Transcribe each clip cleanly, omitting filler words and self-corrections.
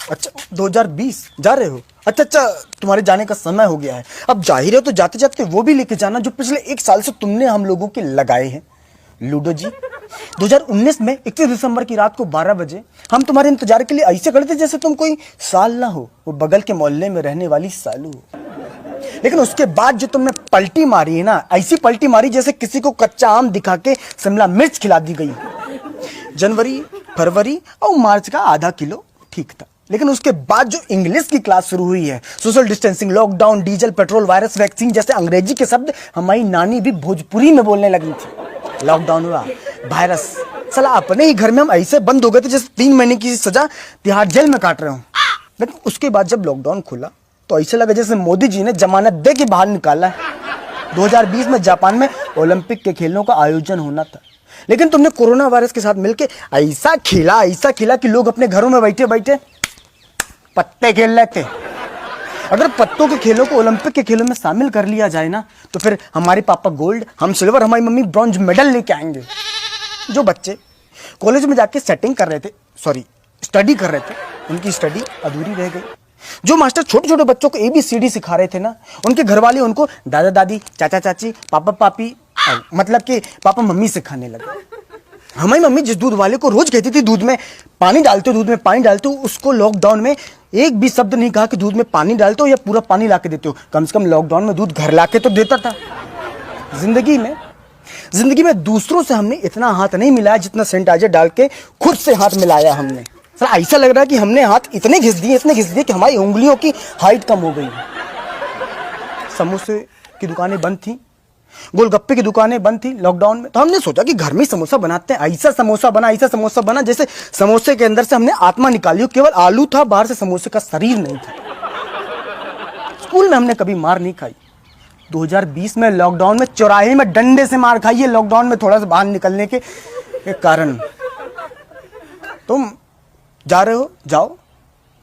अच्छा 2020 जा रहे हो? अच्छा, तुम्हारे जाने का समय हो गया है। अब जा ही रहे हो तो जाते जाते वो भी लेके जाना जो पिछले 1 साल से तुमने हम लोगों के लगाए हैं। लूडो जी। 2019 में 31 दिसंबर की रात को 12 बजे हम तुम्हारे इंतजार के लिए ऐसे खड़े थे जैसे तुम कोई साल ना हो, वो बगल के मोहल्ले में रहने वाली सालू हो। लेकिन उसके बाद जो तुमने पलटी मारी है ना, ऐसी पलटी मारी जैसे किसी को कच्चा आम दिखा के शिमला मिर्च खिला दी गई। जनवरी, फरवरी और मार्च का आधा किलो ठीक था, लेकिन उसके बाद जो इंग्लिश की क्लास शुरू हुई है, social distancing, lockdown, diesel, petrol, virus, vaccine जैसे अंग्रेजी के शब्द हमारी नानी भी भोजपुरी में बोलने लगी थी। लॉकडाउन हुआ, वायरस, साला अपने ही घर में हम ऐसे बंद हो गए थे जैसे 3 महीने की सजा तिहाड़ जेल में काट रहे हो। लेकिन उसके बाद जब लॉकडाउन खुला तो ऐसे लगा जैसे मोदी जी ने जमानत दे के बाहर निकाला है। 2020 में जापान में ओलंपिक के खेलों का आयोजन होना था, लेकिन तुमने कोरोना वायरस के साथ मिलकर ऐसा खेला कि लोग अपने घरों में बैठे बैठे पत्ते खेल रहे थे। अगर पत्तों के खेलों को ओलंपिक के खेलों में शामिल कर लिया जाए ना, तो फिर हमारे पापा गोल्ड, हम सिल्वर, हमारी मम्मी ब्रॉन्ज मेडल लेके आएंगे। जो बच्चे कॉलेज में जाके स्टडी कर रहे थे, उनकी स्टडी अधूरी रह गई। जो मास्टर छोटे छोटे बच्चों को ABCD सिखा रहे थे ना, उनके घर वाले उनको दादा दादी, चाचा चाची, पापा पापी, मतलब कि पापा मम्मी सिखाने लगे। हमारी मम्मी जिस दूध वाले को रोज कहती थी दूध में पानी डालते हो, उसको लॉकडाउन में एक भी शब्द नहीं कहा कि दूध में पानी डालते हो या पूरा पानी लाके देते हो। कम से कम लॉकडाउन में दूध घर लाके तो देता था। जिंदगी में दूसरों से हमने इतना हाथ नहीं मिलाया जितना सैनिटाइजर डाल के खुद से हाथ मिलाया हमने। सर ऐसा लग रहा है कि हमने हाथ इतने घिस दिए कि हमारी उंगलियों की हाइट कम हो गई। समोसे की दुकानें बंद थी, गोलगप्पे की दुकानें बंद थी लॉकडाउन में, तो हमने सोचा कि घर में समोसा बनाते हैं। ऐसा समोसा बना जैसे समोसे के अंदर से हमने आत्मा निकाली हो, केवल आलू था, बाहर से समोसे का शरीर नहीं था। स्कूल में हमने कभी मार नहीं खाई। 2020 में लॉकडाउन में चौराहे में डंडे से मार खाई है, लॉकडाउन में थोड़ा सा बाहर निकलने के कारण। तुम जा रहे हो, जाओ।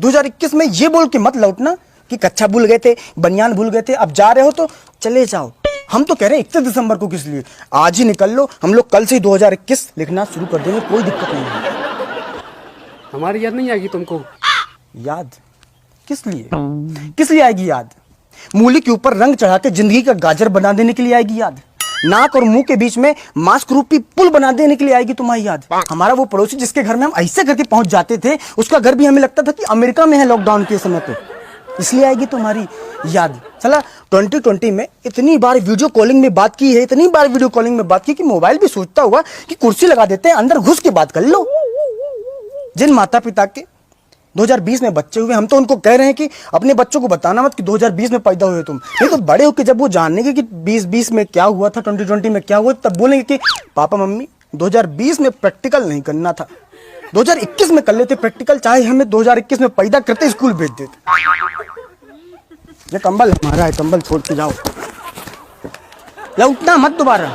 2021 में ये बोल के मत लौटना कि कच्चा भूल गए थे, बनियान भूल गए थे। अब जा रहे हो तो चले जाओ। हम तो कह रहे हैं 31 दिसंबर को, किस लिए? आज ही निकल लो, हम लोग कल से ही 2021 लिखना शुरू कर देंगे, कोई दिक्कत नहीं है। हमारी याद नहीं आएगी तुमको? याद किस लिए आएगी याद? मूली के ऊपर रंग चढ़ा के जिंदगी का गाजर बना देने के लिए आएगी याद? नाक और मुंह के बीच में मास्क रूपी पुल बना देने के लिए आएगी तुम्हारी याद? हमारा वो पड़ोसी जिसके घर में हम ऐसे करके पहुंच जाते थे, उसका घर भी हमें लगता था कि अमेरिका में है लॉकडाउन के समय पे, इसलिए आएगी तुम्हारी याद। चला 2020 में इतनी बार वीडियो कॉलिंग में बात की है, कि मोबाइल भी सोचता हुआ कि कुर्सी लगा देते हैं, अंदर घुस के बात कर लो। जिन माता पिता के 2020 में बच्चे हुए, हम तो उनको कह रहे हैं कि अपने बच्चों को बताना मत कि 2020 में पैदा हुए तुम। नहीं तो बड़े होकर जब वो जानेंगे कि 2020 में क्या हुआ था, 2020 में क्या हुआ, तब बोलेंगे कि पापा मम्मी 2020 में प्रैक्टिकल नहीं करना था, 2021 में कर लेते प्रैक्टिकल, चाहे हमें 2021 में पैदा करते स्कूल भेज देते। ये कंबल हमारा है, कंबल छोड़ के जाओ, लौटना मत दोबारा।